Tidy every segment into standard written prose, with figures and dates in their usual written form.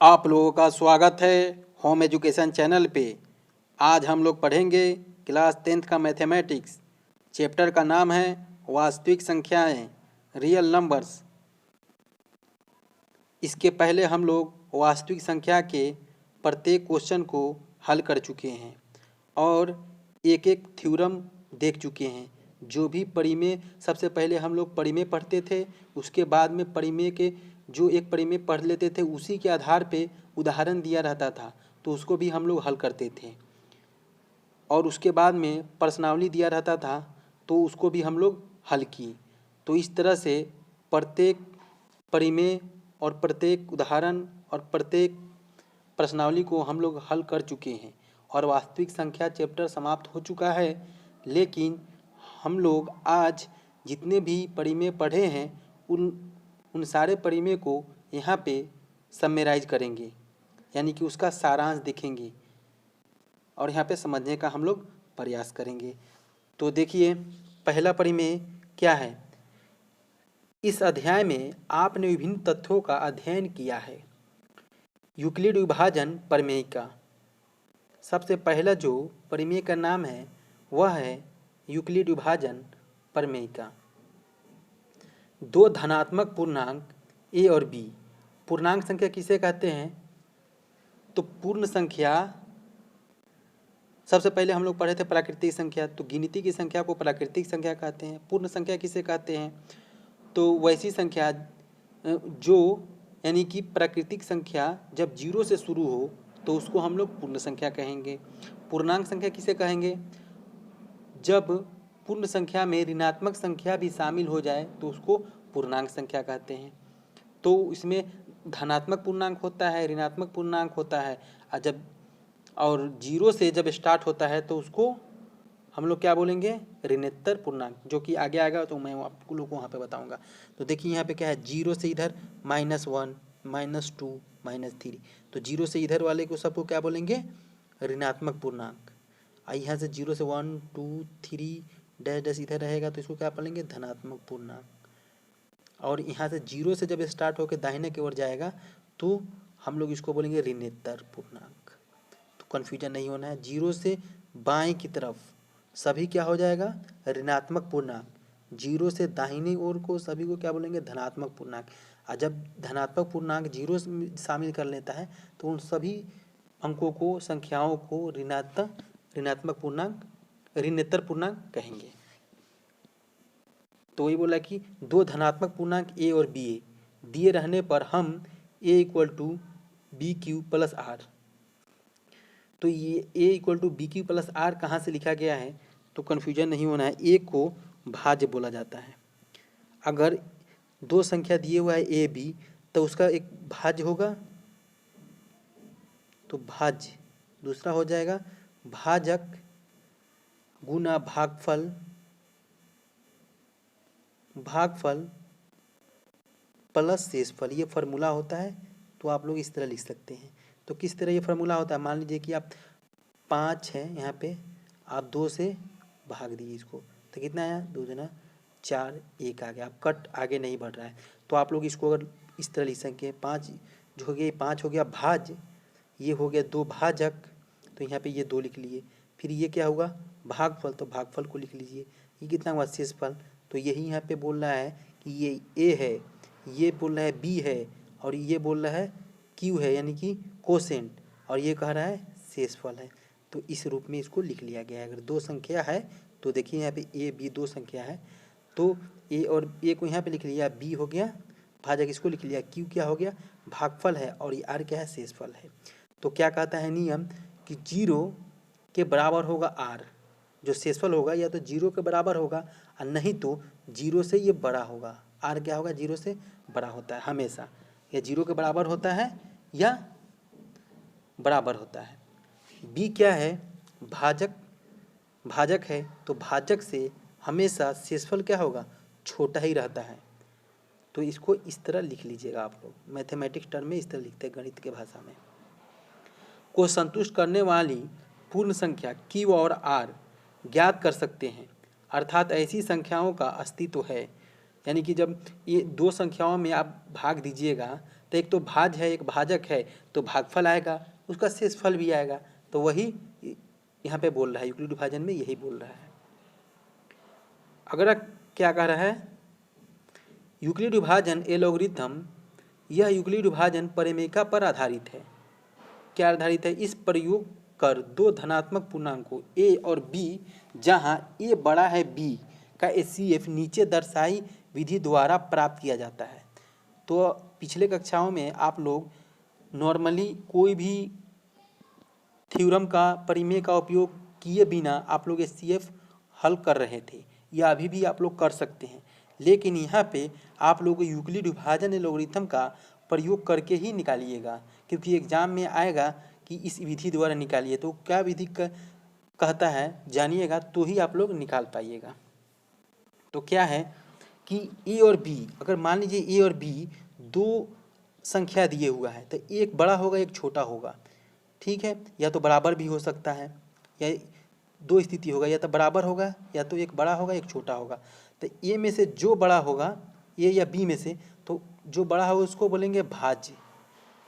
आप लोगों का स्वागत है होम एजुकेशन चैनल पे। आज हम लोग पढ़ेंगे क्लास 10th का मैथमेटिक्स। चैप्टर का नाम है वास्तविक संख्याएं, रियल नंबर्स। इसके पहले हम लोग वास्तविक संख्या के प्रत्येक क्वेश्चन को हल कर चुके हैं और एक एक थ्योरम देख चुके हैं। जो भी परिमेय, सबसे पहले हम लोग परिमेय पढ़ते थे, उसके बाद में परिमेय के जो एक परिमेय पढ़ लेते थे उसी के आधार पे उदाहरण दिया रहता था तो उसको भी हम लोग हल करते थे। और उसके बाद में प्रश्नावली दिया रहता था तो उसको भी हम लोग हल किए। तो इस तरह से प्रत्येक परिमेय और प्रत्येक उदाहरण और प्रत्येक प्रश्नावली को हम लोग हल कर चुके हैं और वास्तविक संख्या चैप्टर समाप्त हो चुका है। लेकिन हम लोग आज जितने भी परिमेय पढ़े हैं उन सारे परिमेय को यहाँ पे समराइज करेंगे, यानी कि उसका सारांश देखेंगे और यहाँ पे समझने का हम लोग प्रयास करेंगे। तो देखिए पहला परिमेय क्या है। इस अध्याय में आपने विभिन्न तथ्यों का अध्ययन किया है। यूक्लिड विभाजन प्रमेय का सबसे पहला जो परिमेय का नाम है वह है यूक्लिड विभाजन प्रमेय का। दो धनात्मक पूर्णांक ए और बी। पूर्णांक संख्या किसे कहते हैं? तो पूर्ण संख्या, सबसे पहले हम लोग पढ़े थे प्राकृतिक संख्या, तो गिनती की संख्या को प्राकृतिक संख्या कहते हैं। पूर्ण संख्या किसे कहते हैं? तो वैसी संख्या जो, यानी कि प्राकृतिक संख्या जब 0 से शुरू हो तो उसको हम लोग पूर्ण संख्या कहेंगे। पूर्णांक संख्या किसे कहेंगे? जब पूर्ण संख्या में ऋणात्मक संख्या भी शामिल हो जाए तो उसको पूर्णांक संख्या कहते हैं। तो इसमें धनात्मक पूर्णांक होता है, ऋणात्मक पूर्णांक होता है, और 0 से जब स्टार्ट होता है तो उसको हम लोग क्या बोलेंगे? ऋणोत्तर पूर्णांक, जो कि आगे आएगा तो मैं आप लोग को वहाँ पे बताऊंगा। तो देखिए यहाँ पे क्या है, 0 से इधर -1, -2, -3, तो 0 से इधर वाले को सबको क्या बोलेंगे? ऋणात्मक पूर्णांक। यहाँ से 0 से 1, 2, 3 डैश डैश इधर रहेगा तो इसको क्या बोलेंगे? धनात्मक पूर्णांक। और यहाँ से 0 से जब स्टार्ट होकर दाहिने की ओर जाएगा तो हम लोग इसको बोलेंगे ऋणोत्तर पूर्णांक। तो कन्फ्यूजन नहीं होना है। 0 से बाएं की तरफ सभी क्या हो जाएगा? ऋणात्मक पूर्णांक। 0 से दाहिनी ओर को सभी को क्या बोलेंगे? धनात्मक पूर्णांक। और जब धनात्मक पूर्णांक 0 शामिल कर लेता है तो उन सभी अंकों को, संख्याओं को ऋणात्मक पूर्णांक, ऋणोत्तर पूर्णांक कहेंगे। तो वही बोला कि दो धनात्मक पूर्णांक ए और बी दिए रहने पर हम a = BQ + R। तो ये a = BQ + R कहाँ से लिखा गया है? तो कन्फ्यूजन नहीं होना है। a को भाज्य बोला जाता है। अगर दो संख्या दिए हुआ है a b तो उसका एक भाज्य होगा तो भाज्य, दूसरा हो जाएगा भाजक गुना भागफल प्लस शेषफल। ये फार्मूला होता है। तो आप लोग इस तरह लिख सकते हैं। तो किस तरह ये फार्मूला होता है? मान लीजिए कि आप 5 है, यहाँ पे आप 2 से भाग दिए इसको तो कितना आया? 2 दूना 4, 1 आ गया। आप कट आगे नहीं बढ़ रहा है तो आप लोग इसको अगर इस तरह लिख सकें, 5 जो हो गया, 5 हो गया भाज्य, ये हो गया 2 भाजक, तो यहाँ पे ये 2 लिख लिए। फिर ये क्या होगा? भागफल, तो भागफल को लिख लीजिए। ये कितना हुआ? शेषफल। तो यही यहाँ पे बोल रहा है कि ये a है, ये बोल रहा है b है और ये बोल रहा है q है, यानी कि कोसेंट, और ये कह रहा है शेषफल है। तो इस रूप में इसको लिख लिया गया है। अगर दो संख्या है तो देखिए यहाँ पे a b दो संख्या है तो a और a को यहाँ पे लिख लिया, b हो गया भाजक, इसको लिख लिया, q क्या हो गया? भागफल है, और ये r क्या है? शेषफल है। तो क्या कहता है नियम कि 0 के बराबर होगा r, जो शेषफल होगा या तो 0 के बराबर होगा और नहीं तो 0 से ये बड़ा होगा। r क्या होगा? 0 से बड़ा होता है हमेशा, या 0 के बराबर होता है या बराबर होता है। b क्या है? भाजक है, तो भाजक से हमेशा शेषफल क्या होगा? छोटा ही रहता है। तो इसको इस तरह लिख लीजिएगा आप लोग। मैथमेटिक्स टर्म में इस तरह लिखते हैं, गणित के भाषा में। को संतुष्ट करने वाली पूर्ण संख्या q और r ज्ञात कर सकते हैं, अर्थात ऐसी संख्याओं का अस्तित्व है। यानी कि जब ये दो संख्याओं में आप भाग दीजिएगा तो एक तो भाज्य है, एक भाजक है, तो भागफल आएगा, उसका शेषफल भी आएगा। तो वही यहाँ पे बोल रहा है, यूक्लिड विभाजन में यही बोल रहा है। अगला क्या कह रहा है, यूक्लिड विभाजन एलोगरिथम, यह यूक्लिड विभाजन परिमेयिका पर आधारित है। क्या आधारित है, इस प्रयोग कर दो धनात्मक पूर्णांकों a और b, जहां a बड़ा है b का HCF नीचे दर्शाई विधि द्वारा प्राप्त किया जाता है। तो पिछले कक्षाओं में आप लोग नॉर्मली कोई भी थ्योरम का परिमेय का उपयोग किए बिना आप लोग HCF हल कर रहे थे, या अभी भी आप लोग कर सकते हैं, लेकिन यहाँ पे आप लोग यूक्लिड विभाजन एलोगरिथम का प्रयोग करके ही निकालिएगा, क्योंकि एग्जाम में आएगा कि इस विधि द्वारा निकालिए। तो क्या विधि कहता है जानिएगा, तो ही आप लोग निकाल पाइएगा। तो क्या है कि ए और बी, अगर मान लीजिए ए और बी दो संख्या दिए हुआ है, तो एक बड़ा होगा एक छोटा होगा, ठीक है, या तो बराबर भी हो सकता है, या दो स्थिति होगा, या तो बराबर होगा या तो एक बड़ा होगा एक छोटा होगा। तो ए में से जो बड़ा होगा, ए या बी में से, तो जो बड़ा होगा उसको बोलेंगे भाज्य,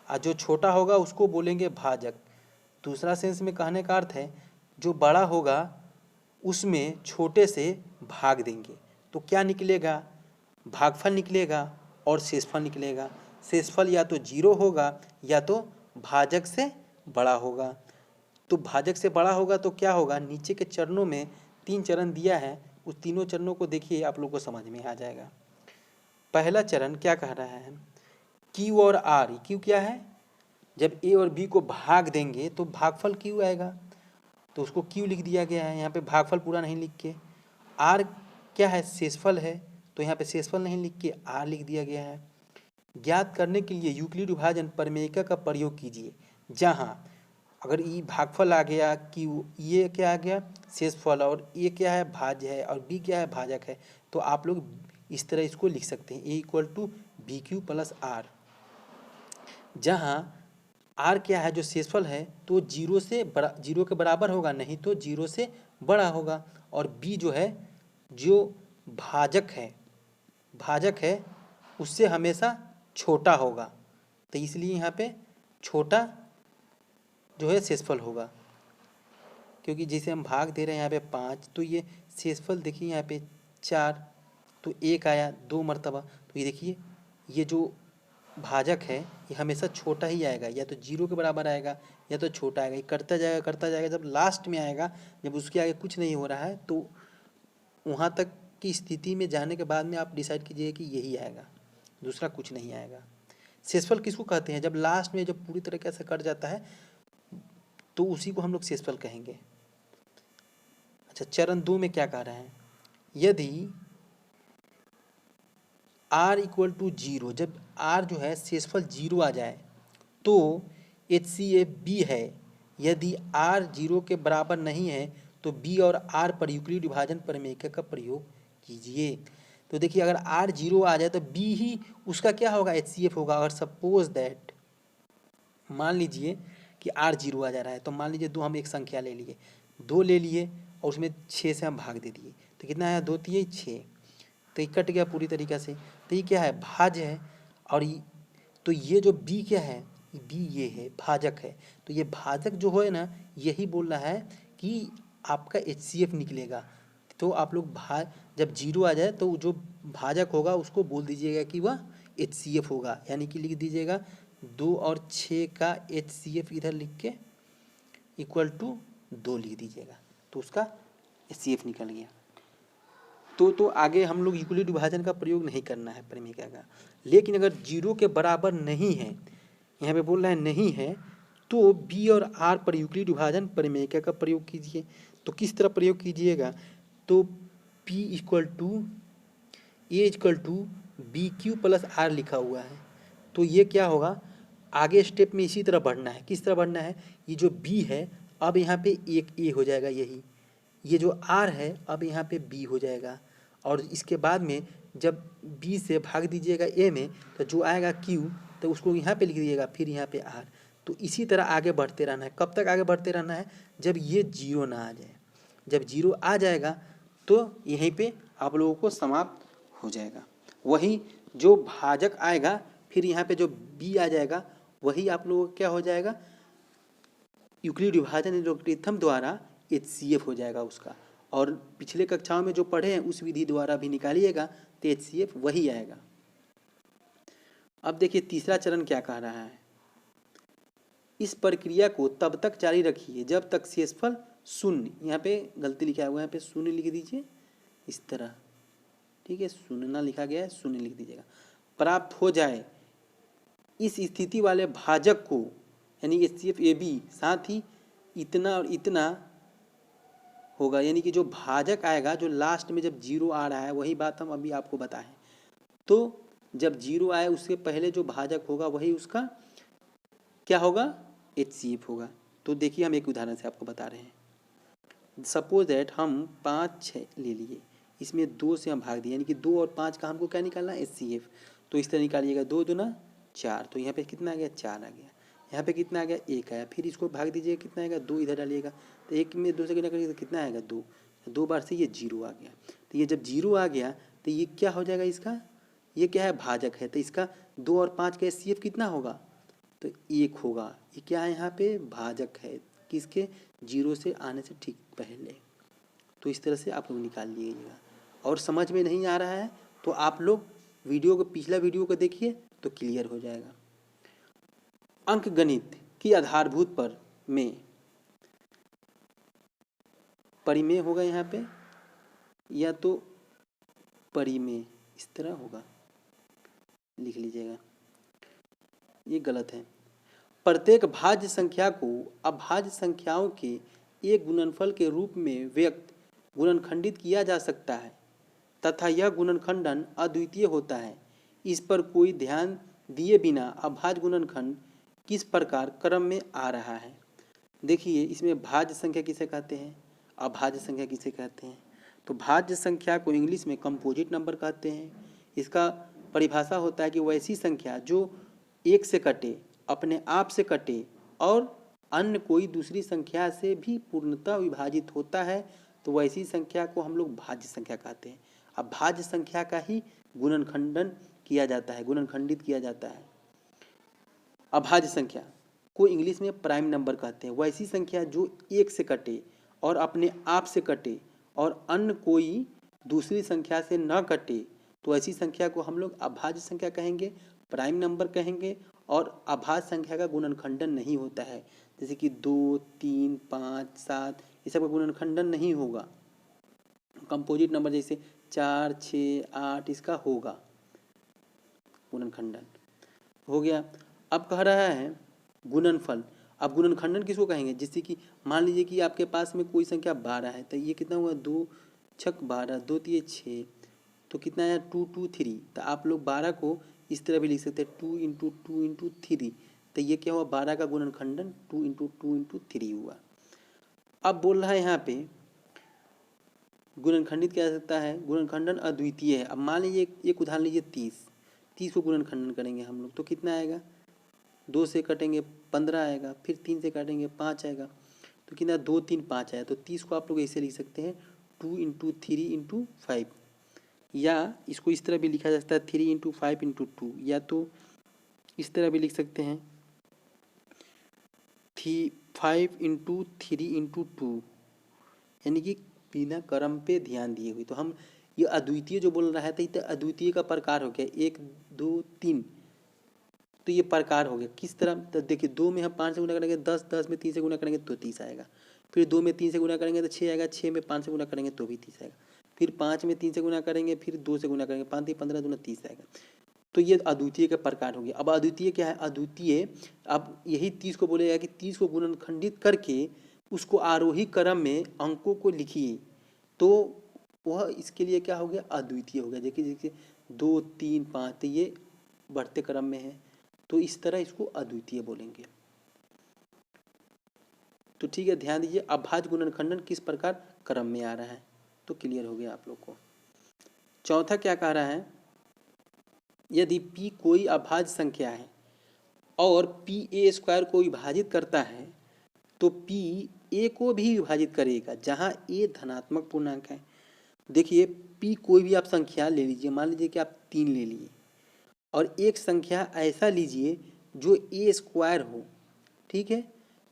और जो छोटा होगा उसको बोलेंगे भाजक। दूसरा सेंस में कहने का अर्थ है, जो बड़ा होगा उसमें छोटे से भाग देंगे, तो क्या निकलेगा, भागफल निकलेगा और शेषफल निकलेगा। शेषफल या तो 0 होगा या तो भाजक से बड़ा होगा। तो भाजक से बड़ा होगा तो क्या होगा, नीचे के चरणों में 3 चरण दिया है, उस तीनों चरणों को देखिए, आप लोग को समझ में आ जाएगा। पहला चरण क्या कह रहा है, Q और R। Q क्या है, जब A और B को भाग देंगे तो भागफल Q आएगा, तो उसको Q लिख दिया गया है यहाँ पे, भागफल पूरा नहीं लिख के। R क्या है, शेषफल है, तो यहाँ पे शेषफल नहीं लिख के R लिख दिया गया है। ज्ञात करने के लिए यूक्लिड विभाजन परिमेयिका का प्रयोग कीजिए, जहाँ अगर ई भागफल आ गया, Q ये क्या आ गया शेषफल, और ये क्या है भाज्य है, और B क्या है भाजक है, तो आप लोग इस तरह इसको लिख सकते हैं, A = BQ + R, जहाँ R क्या है जो शेषफल है, तो 0 के बराबर होगा, नहीं तो 0 से बड़ा होगा, और B जो है जो भाजक है उससे हमेशा छोटा होगा, तो इसलिए यहाँ पे छोटा जो है शेषफल होगा, क्योंकि जिसे हम भाग दे रहे हैं यहाँ पे 5, तो ये शेषफल देखिए यहाँ पे 4, तो 1 आया 2 मरतबा, तो ये देखिए ये जो भाजक है ये हमेशा छोटा ही आएगा, या तो 0 के बराबर आएगा या तो छोटा आएगा, ये करता जाएगा, जब लास्ट में आएगा, जब उसके आगे कुछ नहीं हो रहा है, तो वहाँ तक की स्थिति में जाने के बाद में आप डिसाइड कीजिए कि यही आएगा, दूसरा कुछ नहीं आएगा। शेषफल किसको कहते हैं, जब लास्ट में जब पूरी तरीके से कट जाता है तो उसी को हम लोग शेषफल कहेंगे। अच्छा, चरण 2 में क्या कह रहे हैं, यदि R = 0, जब R जो है शेषफल 0 आ जाए तो HCF B है, यदि R 0 के बराबर नहीं है तो B और R पर यूक्लिड विभाजन परिमेयिका का प्रयोग कीजिए। तो देखिए अगर R 0 आ जाए तो B ही उसका क्या होगा, HCF होगा। अगर सपोज दैट मान लीजिए कि R 0 आ जा रहा है, तो मान लीजिए 2 हम एक संख्या ले लिए, 2 ले लिए और उसमें 6 से हम भाग दे दिए, तो कितना आया 2 3 6, तो ये कट गया पूरी तरीक़ा से। तो ये क्या है, भाज्य है, और तो ये जो B क्या है, B ये है भाजक है, तो ये भाजक जो है ना, यही बोल रहा है कि आपका HCF निकलेगा। तो आप लोग जब 0 आ जाए तो जो भाजक होगा उसको बोल दीजिएगा कि वह HCF होगा, यानी कि लिख दीजिएगा 2 और 6 का HCF इधर लिख के = 2 लिख दीजिएगा, तो उसका HCF निकल गया। तो आगे हम लोग यूक्लिड विभाजन का प्रयोग नहीं करना है परिमेयिका का। लेकिन अगर 0 के बराबर नहीं है, यहाँ पे बोल रहा है नहीं है, तो B और R पर यूक्लिड विभाजन परिमेयिका का प्रयोग कीजिए। तो किस तरह प्रयोग कीजिएगा, तो P = A = BQ + R लिखा हुआ है, तो ये क्या होगा, आगे स्टेप में इसी तरह बढ़ना है। किस तरह बढ़ना है, ये जो B है अब यहाँ पे एक A हो जाएगा, यही ये जो R है अब यहाँ पे B हो जाएगा, और इसके बाद में जब B से भाग दीजिएगा A में, तो जो आएगा Q, तो उसको यहाँ पे लिख दीजिएगा, फिर यहाँ पे R। तो इसी तरह आगे बढ़ते रहना है। कब तक आगे बढ़ते रहना है, जब ये 0 ना आ जाए। जब 0 आ जाएगा तो यहीं पे आप लोगों को समाप्त हो जाएगा। वही जो भाजक आएगा फिर यहाँ पे जो बी आ जाएगा वही आप लोगों का क्या हो जाएगा, यूक्लिड विभाजन एल्गोरिथम द्वारा HCF हो जाएगा उसका। और पिछले कक्षाओं में जो पढ़े हैं उस विधि द्वारा भी निकालिएगा तो HCF वही आएगा। अब देखिए तीसरा चरण क्या कह रहा है, इस प्रक्रिया को तब तक जारी रखिए जब तक शेषफल शून्य, यहाँ पे गलती लिखा हुआ है, यहाँ पे शून्य लिख दीजिए इस तरह, ठीक है, शून्य ना लिखा गया है, शून्य लिख दीजिएगा, प्राप्त हो जाए। इस स्थिति वाले भाजक को यानी HCF AB साथ ही इतना और इतना होगा, यानी कि जो भाजक आएगा जो लास्ट में जब जीरो आ रहा है, वही बात हम अभी आपको बताएं। तो जब जीरो आए उससे पहले जो भाजक होगा वही उसका क्या होगा, HCF होगा। तो देखिए हम एक उदाहरण से आपको बता रहे हैं। सपोज दैट हम 5 6 ले लिए, इसमें 2 से हम भाग दिए, यानी कि 2 और 5 का हमको क्या निकालना है, HCF। तो इस तरह निकालिएगा, 2 दूना 4, तो यहाँ पे कितना आ गया, 4 आ गया। यहाँ पे कितना आ गया, 1 आया। फिर इसको भाग दीजिएगा, कितना आएगा, 2 इधर डालिएगा, तो 1 में 2 से गुणा करिएगा तो कितना आएगा, 2। 2 बार से ये 0 आ गया। तो ये जब 0 आ गया तो ये क्या हो जाएगा, इसका ये क्या है, भाजक है। तो इसका 2 और 5 का HCF कितना होगा, तो 1 होगा। ये क्या है, यहाँ पे भाजक है, किसके, 0 से आने से ठीक पहले। तो इस तरह से आप लोग निकाल लीजिएगा। और समझ में नहीं आ रहा है तो आप लोग वीडियो को, पिछला वीडियो को देखिए तो क्लियर हो जाएगा। अंक गणित की आधारभूत पर में परिमेय होगा यहाँ पे, या तो परिमेय इस तरह होगा, लिख लीजिएगा, ये गलत है। प्रत्येक भाज्य संख्या को अभाज्य संख्याओं के एक गुणनफल के रूप में व्यक्त गुणनखंडित किया जा सकता है तथा यह गुणनखंडन अद्वितीय होता है। इस पर कोई ध्यान दिए बिना अभाज्य गुणनखंड किस प्रकार क्रम में आ रहा है। देखिए इसमें भाज्य संख्या किसे कहते हैं, अभाज्य संख्या किसे कहते हैं। तो भाज्य संख्या को इंग्लिश में कंपोजिट नंबर कहते हैं। इसका परिभाषा होता है कि वैसी संख्या जो एक से कटे, अपने आप से कटे और अन्य कोई दूसरी संख्या से भी पूर्णतः विभाजित होता है, तो वैसी संख्या को हम लोग भाज्य संख्या कहते हैं। अब भाज्य संख्या का ही गुणनखंडन किया जाता है, गुणनखंडित किया जाता है। अभाज्य संख्या को इंग्लिश में प्राइम नंबर कहते हैं। वैसी संख्या जो एक से कटे और अपने आप से कटे और अन्य कोई दूसरी संख्या से न कटे, तो ऐसी संख्या को हम लोग अभाज्य संख्या कहेंगे, प्राइम नंबर कहेंगे। और अभाज्य संख्या का गुणनखंडन नहीं होता है, जैसे कि 2 3 5 7 ये सब का गुणनखंडन नहीं होगा। कंपोजिट नंबर जैसे 4 6 8 इसका होगा गुणनखंडन, हो गया। अब कह रहा है गुणनफल। अब गुणनखंडन किसको कहेंगे, जैसे कि मान लीजिए कि आपके पास में कोई संख्या 12 है, तो ये कितना हुआ, 2 छक 12, 2 3 6, तो कितना है 2 2 3। तो आप लोग 12 को इस तरह भी लिख सकते हैं, 2 × 2 × 3। तो ये क्या हुआ, 12 का गुणनखंडन 2 × 2 × 3 हुआ। अब बोल रहा है यहाँ पे गुणनखंडित किया जा सकता है, गुणनखंडन अद्वितीय है। अब मान लीजिए एक उदाहरण लीजिए 30 को गुणनखंडन करेंगे हम लोग, तो कितना आएगा, 2 से कटेंगे 15 आएगा, फिर 3 से काटेंगे 5 आएगा, तो कितना 2 3 5 आया। तो 30 को आप लोग ऐसे लिख सकते हैं 2 × 3 × 5, या इसको इस तरह भी लिखा जा सकता है 3 × 5 × 2, या तो इस तरह भी लिख सकते हैं 5 × 3 × 2, यानी कि बिना क्रम पे ध्यान दिए हुए। तो हम ये अद्वितीय जो बोल रहा है, तो अद्वितीय का प्रकार हो गया 1 2 3, तो ये प्रकार हो गया किस तरह। तो देखिए 2 में हम 5 से गुणा करेंगे 10, 10 में 3 से गुणा करेंगे तो 30 आएगा, फिर 2 में 3 से गुणा करेंगे तो 6 आएगा, 6 में 5 से गुणा करेंगे तो भी 30 आएगा, फिर 5 में 3 से गुणा करेंगे, फिर 2 से गुणा करेंगे, 5 3 15 दूना 30 आएगा। तो ये अद्वितीय का प्रकार हो गया। अब अद्वितीय क्या है, अद्वितीय अब यही 30 को बोलेगा कि 30 को गुणनखंडित करके उसको आरोही क्रम में अंकों को लिखिए, तो वह इसके लिए क्या हो गया, अद्वितीय हो गया। देखिए 2 3 5, तो ये बढ़ते क्रम में है, तो इस तरह इसको अद्वितीय बोलेंगे। तो ठीक है, ध्यान दीजिए अभाज्य गुणनखंडन किस प्रकार क्रम में आ रहा है, तो क्लियर हो गया आप लोग को। चौथा क्या कह रहा है, यदि p कोई अभाज्य संख्या है और pa² को विभाजित करता है, तो p a को भी विभाजित करेगा, जहां a धनात्मक पूर्णांक है। देखिए p कोई भी आप संख्या ले लीजिए, मान लीजिए कि आप 3 ले लिए और एक संख्या ऐसा लीजिए जो ए स्क्वायर हो, ठीक है,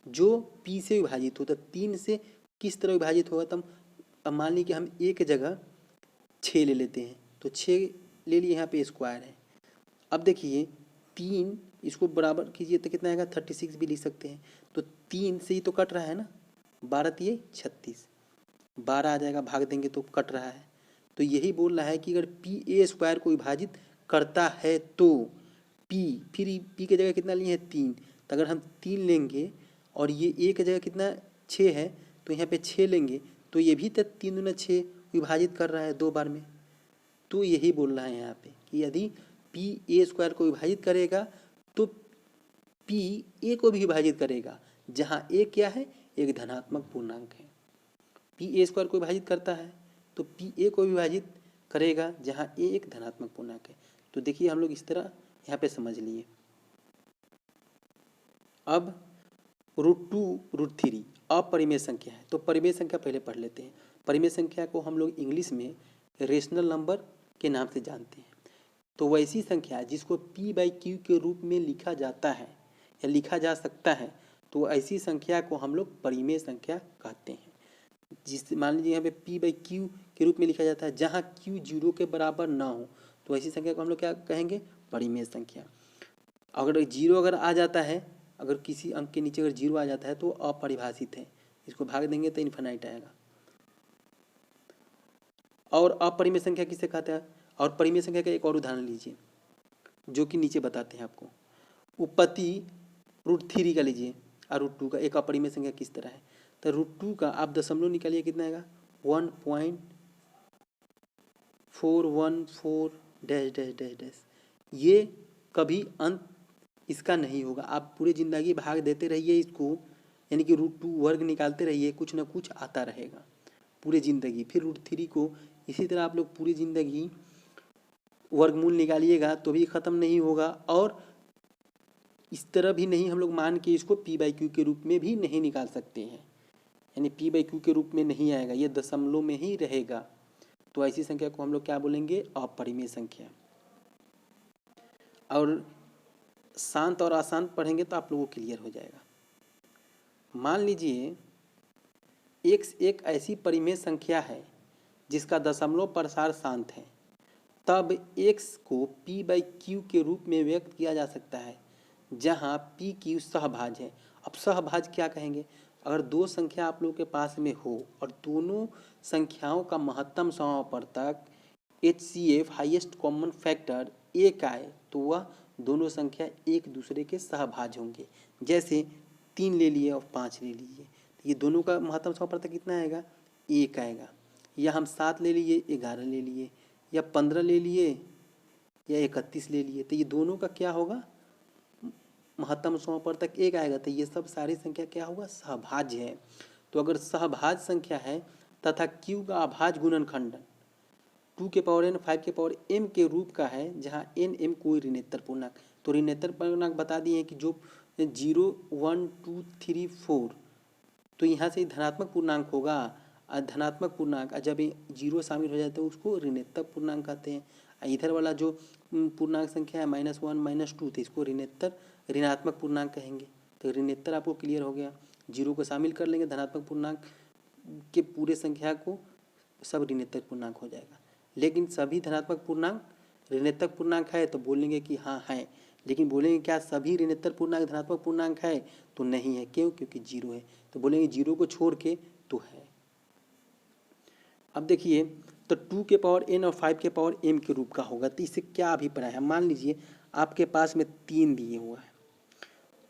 जो पी से विभाजित हो। तो 3 से किस तरह विभाजित होगा? तो अब मान लीजिए कि हम ए की जगह 6 ले लेते हैं, तो 6 ले लिए, यहाँ पे स्क्वायर है। अब देखिए 3 इसको बराबर कीजिए तो कितना आएगा? 36 भी लिख सकते हैं। तो 3 से ही तो कट रहा है ना, 12 तिये 36, 12 आ जाएगा, भाग देंगे तो कट रहा है। तो यही बोल रहा है कि अगर पी ए स्क्वायर को विभाजित करता है तो पी, फिर पी की जगह कितना लिए हैं? 3। तो अगर हम 3 लेंगे और ये ए की जगह कितना 6 है, तो यहाँ पे 6 लेंगे, तो ये भी तो 3 दूना 6 विभाजित कर रहा है 2 बार में। तो यही बोल रहा है यहाँ पे कि यदि पी ए स्क्वायर को विभाजित करेगा तो पी ए को भी विभाजित करेगा, जहाँ ए क्या है? एक धनात्मक पूर्णांक है। पी ए स्क्वायर को विभाजित करता है तो पी ए को विभाजित करेगा, जहाँ ए एक धनात्मक पूर्णांक है। तो देखिए हम लोग इस तरह यहाँ पे समझ लिए। अब √2 √3 अपरिमेय संख्या है, तो परिमेय संख्या पहले पढ़ लेते हैं। परिमेय संख्या को हम लोग इंग्लिश में रेशनल नंबर के नाम से जानते हैं। तो वैसी संख्या जिसको p/q के रूप में लिखा जाता है या लिखा जा सकता है, तो ऐसी संख्या को हम लोग परिमेय संख्या कहते हैं। जिस मान लीजिए यहाँ पे p/q के रूप में लिखा जाता है, जहाँ q 0 के बराबर ना हो, तो ऐसी संख्या को हम लोग क्या कहेंगे? परिमेय संख्या। अगर 0 अगर आ जाता है, अगर किसी अंक के नीचे अगर 0 आ जाता है तो अपरिभाषित है, इसको भाग देंगे तो इन्फिनाइट आएगा। और अपरिमेय संख्या किसे कहते हैं? और परिमेय संख्या का एक और उदाहरण लीजिए जो कि नीचे बताते हैं आपको। उपपत्ति √3 का लीजिए और √2 का, एक अपरिमेय संख्या किस तरह है? तो √2 का आप दशमलव निकालिए, कितना आएगा? 1.414 डैश डैश डैश डैश। ये कभी अंत इसका नहीं होगा, आप पूरी जिंदगी भाग देते रहिए इसको, यानी कि √2 वर्ग निकालते रहिए, कुछ ना कुछ आता रहेगा पूरी ज़िंदगी। फिर √3 को इसी तरह आप लोग पूरी ज़िंदगी वर्गमूल निकालिएगा तो भी ख़त्म नहीं होगा, और इस तरह भी नहीं हम लोग मान के इसको p/q के रूप में भी नहीं निकाल सकते हैं, यानी p/q के रूप में नहीं आएगा, ये दशमलव में ही रहेगा। तो ऐसी संख्या को हम लोग क्या बोलेंगे? अपरिमेय संख्या। और शांत और अशांत पढ़ेंगे तो आप लोगों को क्लियर हो जाएगा। मान लीजिए x एक ऐसी परिमेय संख्या है जिसका दशमलव प्रसार शांत है, तब x को p/q के रूप में व्यक्त किया जा सकता है, जहाँ p/q सहभाज्य है। अब सहभाज्य क्या कहेंगे? अगर दो संख्या आप लोगों के पास में हो और दोनों संख्याओं का महत्तम समापवर्तक HCF हाईएस्ट कॉमन फैक्टर 1 आए, तो वह दोनों संख्या एक दूसरे के सहभाज्य होंगे। जैसे 3 ले लिए और 5 ले लीजिए, तो ये दोनों का महत्तम समापवर्तक कितना आएगा? 1 आएगा। या हम 7 ले लिए, 11 ले लिए, या 15 ले लिए, या 31 ले लिए, तो ये दोनों का क्या होगा? महत्तम समापवर्तक 1 आएगा। तो ये सब सारी संख्या क्या होगा? सहभाज्य है। तो अगर सहभाज्य संख्या है तथा q का अभाज्य गुणनखंड 2 के पावर n 5 के पावर m के रूप का है, जहाँ n m कोई ऋणोत्तर पूर्णांक, तो ऋणोत्तर पूर्णांक बता दिए हैं कि जो 0 1 2 3 4, तो यहाँ से धनात्मक पूर्णांक होगा। धनात्मक पूर्णांक जब 0 शामिल हो जाता है तो उसको ऋणोत्तर पूर्णांक कहते हैं। इधर वाला जो पूर्णांक संख्या है -1 -2, तो इसको ऋणात्मक पूर्णांक कहेंगे। तो ऋणोत्तर आपको क्लियर हो गया। 0 को शामिल कर लेंगे धनात्मक पूर्णांक के पूरे संख्या को, सब ऋणोत्तर पूर्णांक हो जाएगा। लेकिन सभी धनात्मक पूर्णांक ऋणोत्तर पूर्णांक है तो बोलेंगे कि हाँ है, लेकिन बोलेंगे क्या सभी ऋणोत्तर पूर्णांक धनात्मक पूर्णांक है? तो नहीं है। क्यों? क्योंकि 0 है। तो बोलेंगे 0 को छोड़ के तो है। अब देखिए, तो 2 के पावर n और 5 के पावर m के रूप का होगा, तो इससे क्या अभिप्राय है? मान लीजिए आपके पास में 3 दिए हुआ है,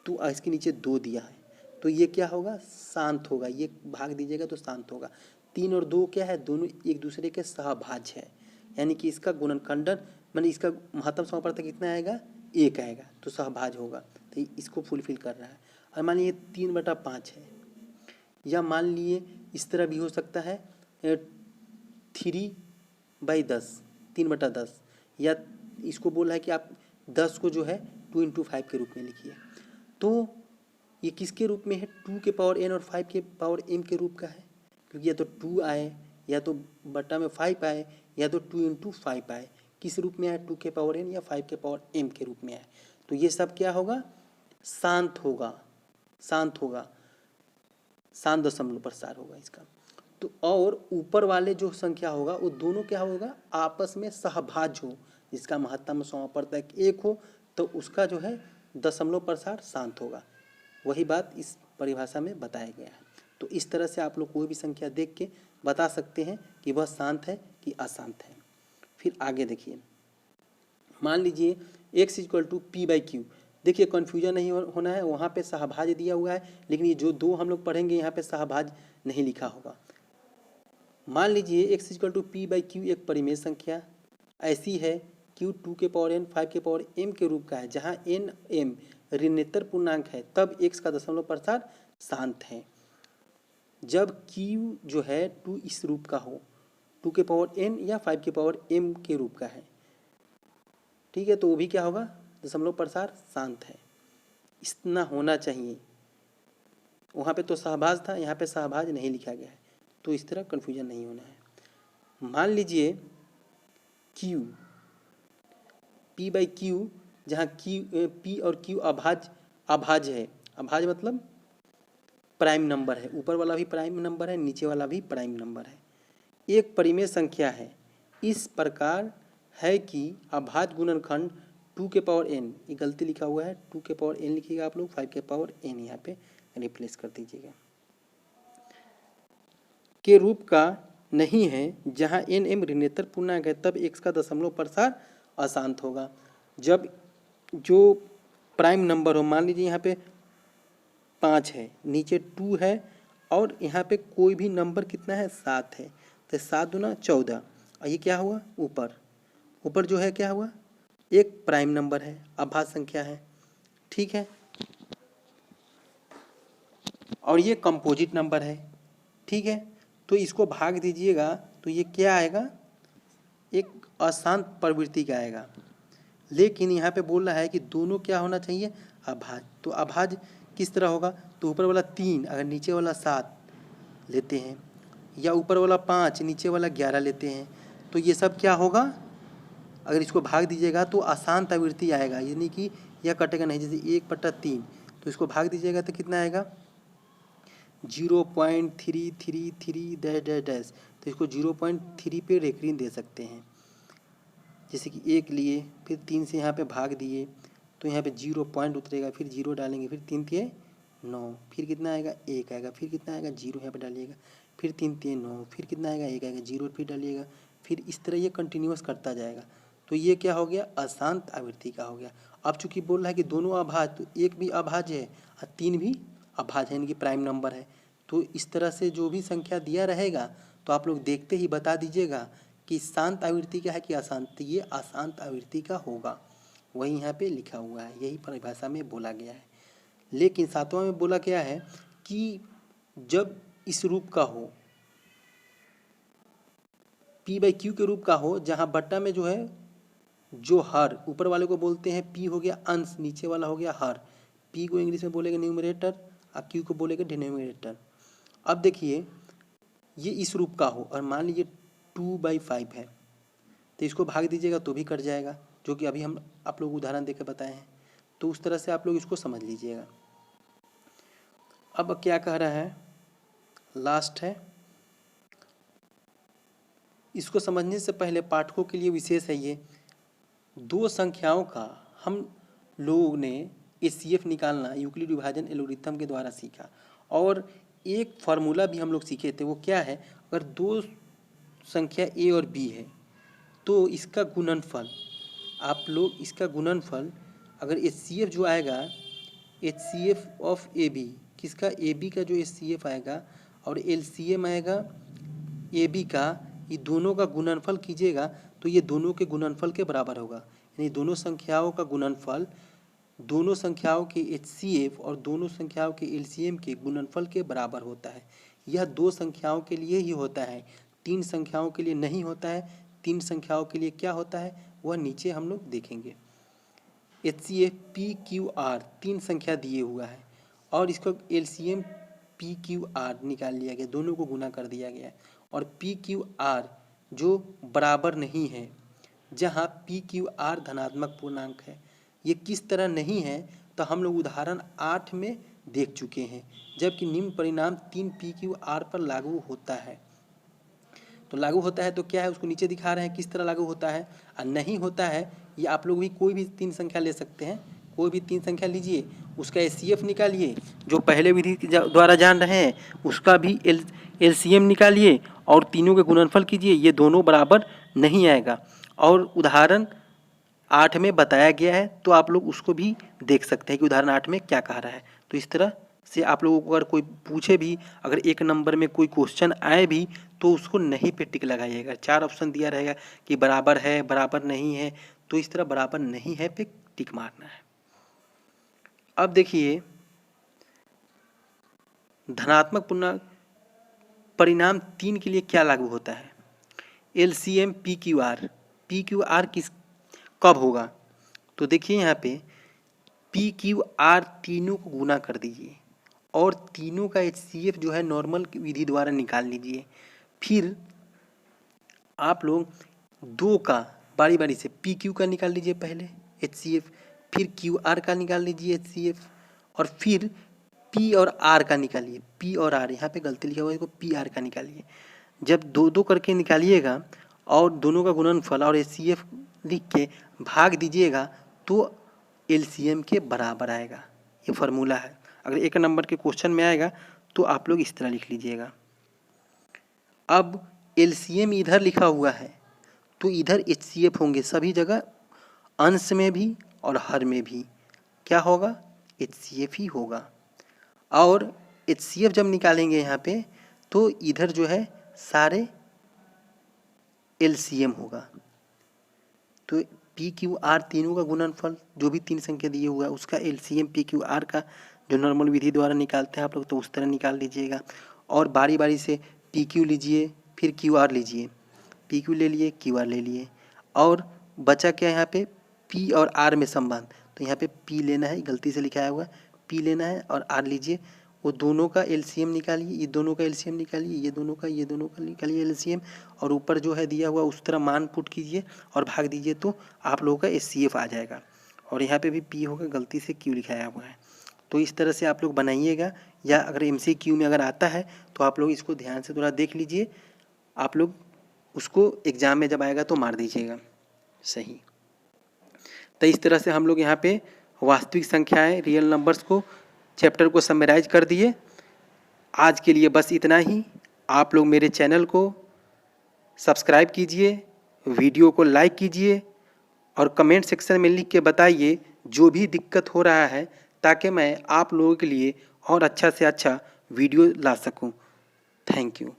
तो इसके नीचे 2 दिया है, तो ये क्या होगा? शांत होगा। ये भाग दीजिएगा तो शांत होगा। 3 और 2 क्या है? दोनों एक दूसरे के सहभाज्य है, यानी कि इसका गुणनखंडन माने इसका महत्तम समापवर्तक कितना आएगा? 1 आएगा, तो सहभाज्य होगा। तो इसको फुलफिल कर रहा है। और मान लीजिए 3/5 है, या मान लिए इस तरह भी हो सकता है 3/10, 3/10, या इसको बोला है कि आप 10 को जो है 2 × 5 के रूप में लिखिए। तो ये किसके रूप में है? 2 के पावर n और 5 के पावर m के रूप का है, क्योंकि या तो 2 आए, या तो बटा में 5 आए, या तो 2 × 5 आए। किस रूप में आए, 2 के पावर n या 5 के पावर m के रूप में आए, तो ये सब क्या होगा, शांत होगा, शांत होगा, शांत दशमलव प्रसार होगा इसका। तो और ऊपर वाले जो संख्या होगा वो दोनों क्या होगा, आपस में सहभाज्य हो, जिसका महत्तम समापर्तक 1 हो तो उसका जो है दशमलव प्रसार शांत होगा। वही बात इस परिभाषा में बताया गया है। तो इस तरह से आप लोग कोई भी संख्या देख के बता सकते हैं कि वह शांत है कि अशांत है। फिर आगे देखिए, मान लीजिए x equal to P by Q. देखिए कन्फ्यूजन नहीं होना है, वहाँ पे सहभाज्य दिया हुआ है, लेकिन ये जो दो हम लोग पढ़ेंगे यहाँ पे सहभाज्य नहीं लिखा होगा। मान लीजिए x equal to P by Q एक परिमेय संख्या ऐसी है q 2 के पावर n 5 के पावर m के रूप का है, जहाँ n m ऋणोत्तर पूर्णांक है, तब x का दशमलव प्रसार शांत है। जब q जो है 2 इस रूप का हो, 2 के पावर n या 5 के पावर m के रूप का है, ठीक है, तो वो भी क्या होगा, दशमलव प्रसार शांत है। इतना होना चाहिए, वहाँ पे तो सहभाज्य था, यहाँ पे सहभाज्य नहीं लिखा गया है, तो इस तरह कन्फ्यूजन नहीं होना है। मान लीजिए q p बाई क्यू, जहाँ p और q अभाज्य है। अभाज्य मतलब प्राइम नंबर है, ऊपर वाला भी प्राइम नंबर है, नीचे वाला भी प्राइम नंबर है, एक परिमेय संख्या है, इस प्रकार है कि अभाज्य गुणनखंड 2 के पावर n, ये गलती लिखा हुआ है, 2 के पावर n लिखिएगा आप लोग, 5 के पावर n यहाँ पे रिप्लेस कर दीजिएगा, के रूप का नहीं है, जहाँ n m ऋणोत्तर पूर्णांक है, तब x का दशमलव प्रसार अशांत होगा। जब जो प्राइम नंबर हो, मान लीजिए यहाँ पे 5 है, नीचे 2 है, और यहाँ पे कोई भी नंबर कितना है, 7 है, तो 7 दूना 14, और ये क्या हुआ, ऊपर ऊपर जो है क्या हुआ, एक प्राइम नंबर है, अभाज्य संख्या है, ठीक है, और ये कंपोजिट नंबर है, ठीक है, तो इसको भाग दीजिएगा तो ये क्या आएगा, एक अशांत प्रवृत्ति का आएगा। लेकिन यहाँ पे बोल रहा है कि दोनों क्या होना चाहिए, अभाज्य। तो अभाज्य किस तरह होगा, तो ऊपर वाला 3 अगर नीचे वाला 7 लेते हैं, या ऊपर वाला 5 नीचे वाला 11 लेते हैं, तो ये सब क्या होगा, अगर इसको भाग दीजिएगा तो अशांत आवृत्ति आएगा, यानी कि यह कटेगा नहीं। जैसे 1/3, तो इसको भाग दीजिएगा तो कितना आएगा, 0.333 डैश डैश डैश, तो इसको 0.3 पे रेखरीन दे सकते हैं। जैसे कि 1 लिए, फिर 3 से यहाँ पे भाग दिए, तो यहाँ पे 0 पॉइंट उतरेगा, फिर 0 डालेंगे, फिर 3 तिये 9, फिर कितना आएगा, 1 आएगा, फिर कितना आएगा, 0 यहाँ पे डालिएगा, फिर 3 तिये 9, फिर कितना आएगा, 1 आएगा, 0 फिर डालिएगा, फिर इस तरह ये कंटिन्यूअस करता जाएगा। तो ये क्या हो गया, अशांत आवृत्ति का हो गया। अब चूंकि बोल रहा है कि दोनों अभाज्य, तो एक भी अभाज्य है और 3 भी अभाज्य है, यानी कि प्राइम नंबर है। तो इस तरह से जो भी संख्या दिया रहेगा तो आप लोग देखते ही बता दीजिएगा कि शांत आवृत्ति का है कि अशांत, तो ये अशांत आवृत्ति का होगा, वही यहाँ पे लिखा हुआ है, यही परिभाषा में बोला गया है। लेकिन 7वां में बोला गया है कि जब इस रूप का हो, p बाई क्यू के रूप का हो, जहाँ बट्टा में जो है, जो हर, ऊपर वाले को बोलते हैं p हो गया अंश, नीचे वाला हो गया हर, p को इंग्लिश में बोलेगा न्यूमरेटर और q को बोलेगा डिनोमिनेटर। अब देखिए ये इस रूप का हो और मान लीजिए 2/5 है, तो इसको भाग दीजिएगा तो भी कट जाएगा, जो कि अभी हम आप लोग उदाहरण देकर बताए हैं। तो उस तरह से आप लोग इसको समझ लीजिएगा। अब क्या कह रहा है, लास्ट है, इसको समझने से पहले पाठकों के लिए विशेष है ये, दो संख्याओं का हम लोगों ने एचसीएफ निकालना यूक्लिड विभाजन एल्गोरिथम के द्वारा सीखा, और एक फार्मूला भी हम लोग सीखे थे। वो क्या है, अगर दो संख्या ए और बी है तो इसका गुणनफल, आप लोग इसका गुणनफल, अगर एचसीएफ जो आएगा, एचसीएफ ऑफ ए बी, किसका, ए बी का जो एचसीएफ आएगा और एलसीएम आएगा ए बी का, ये दोनों का गुणनफल कीजिएगा तो ये दोनों के गुणनफल के बराबर होगा। यानी दोनों संख्याओं का गुणनफल दोनों संख्याओं के एचसीएफ और दोनों संख्याओं के एलसीएम के गुणनफल के बराबर होता है। यह दो संख्याओं के लिए ही होता है, तीन संख्याओं के लिए नहीं होता है। तीन संख्याओं के लिए क्या होता है वह नीचे हम लोग देखेंगे। एचसीएफ पी क्यू आर तीन संख्या दिए हुआ है और इसको एलसीएम पी क्यू आर निकाल लिया गया, दोनों को गुना कर दिया गया है। और पी क्यू आर जो बराबर नहीं है, जहाँ पी क्यू आर धनात्मक पूर्णांक है। ये किस तरह नहीं है तो हम लोग उदाहरण 8 में देख चुके हैं। जबकि निम्न परिणाम 3 पी क्यू आर पर लागू होता है। तो लागू होता है तो क्या है, उसको नीचे दिखा रहे हैं किस तरह लागू होता है। और नहीं होता है, ये आप लोग भी कोई भी 3 संख्या ले सकते हैं। कोई भी 3 संख्या लीजिए, उसका एचसीएफ निकालिए, जो पहले विधि के द्वारा जान रहे हैं उसका भी एलसीएम निकालिए और तीनों के गुणनफल कीजिए। ये दोनों बराबर नहीं आएगा और उदाहरण 8 में बताया गया है, तो आप लोग उसको भी देख सकते हैं कि उदाहरण 8 में क्या कह रहा है। तो इस तरह से आप लोगों को अगर कोई पूछे भी, अगर एक नंबर में कोई क्वेश्चन आए भी, तो उसको नहीं पे टिक लगाइएगा। 4 ऑप्शन दिया रहेगा कि बराबर है, बराबर नहीं है, तो इस तरह बराबर नहीं है पे टिक मारना है। अब देखिए धनात्मक पूर्णांक परिणाम 3 के लिए क्या लागू होता है। एलसीएम पी क्यू आर किस कब होगा, तो देखिए यहाँ पे पी क्यू आर तीनों को गुना कर दीजिए और तीनों का एचसीएफ जो है नॉर्मल विधि द्वारा निकाल लीजिए। फिर आप लोग दो का बारी बारी से पी क्यू का निकाल लीजिए पहले एचसीएफ, फिर क्यू आर का निकाल लीजिए एचसीएफ, और फिर पी और आर का निकालिए। पी और आर, यहाँ पे गलती लिखा हुआ है, इसको पी आर का निकालिए। जब दो दो करके निकालिएगा और दोनों का गुणनफल और एचसीएफ लिख के भाग दीजिएगा तो एलसीएम के बराबर आएगा। ये फार्मूला है। अगर एक नंबर के क्वेश्चन में आएगा तो आप लोग इस तरह लिख लीजिएगा। अब एलसीएम इधर लिखा हुआ है तो इधर एचसीएफ होंगे सभी जगह, अंश में भी और हर में भी क्या होगा, एचसीएफ ही होगा। और एचसीएफ जब निकालेंगे यहाँ पे तो इधर जो है सारे एलसीएम होगा। तो पी क्यू आर तीनों का गुणनफल जो भी 3 संख्या दिए हुआ है उसका एलसीएम पी क्यू आर का जो नॉर्मल विधि द्वारा निकालते हैं आप लोग, तो उस तरह निकाल लीजिएगा। और बारी बारी से पी क्यू लीजिए, फिर क्यू आर लीजिए, पी क्यू ले लिए, क्यू आर ले लिए। और बचा क्या यहाँ पे, पी और आर में संबंध, तो यहाँ पे पी लेना है, गलती से लिखाया हुआ पी लेना है, और आर लीजिए। वो दोनों का एलसीएम निकालिए, ये दोनों का एलसीएम निकालिए, ये दोनों का निकालिए एलसीएम, और ऊपर जो है दिया हुआ उस तरह मान पुट कीजिए और भाग दीजिए तो आप लोगों का एचसीएफ आ जाएगा। और यहाँ पे भी पी होगा, गलती से क्यू लिखाया हुआ है। तो इस तरह से आप लोग बनाइएगा, या अगर एमसीक्यू में अगर आता है तो आप लोग इसको ध्यान से थोड़ा देख लीजिए, आप लोग उसको एग्ज़ाम में जब आएगा तो मार दीजिएगा सही। तो इस तरह से हम लोग यहाँ पे वास्तविक संख्याएं, रियल नंबर्स को चैप्टर को समराइज कर दिए। आज के लिए बस इतना ही। आप लोग मेरे चैनल को सब्सक्राइब कीजिए, वीडियो को लाइक कीजिए और कमेंट सेक्शन में लिख के बताइए जो भी दिक्कत हो रहा है, ताकि मैं आप लोगों के लिए और अच्छा से अच्छा वीडियो ला सकूं। Thank you.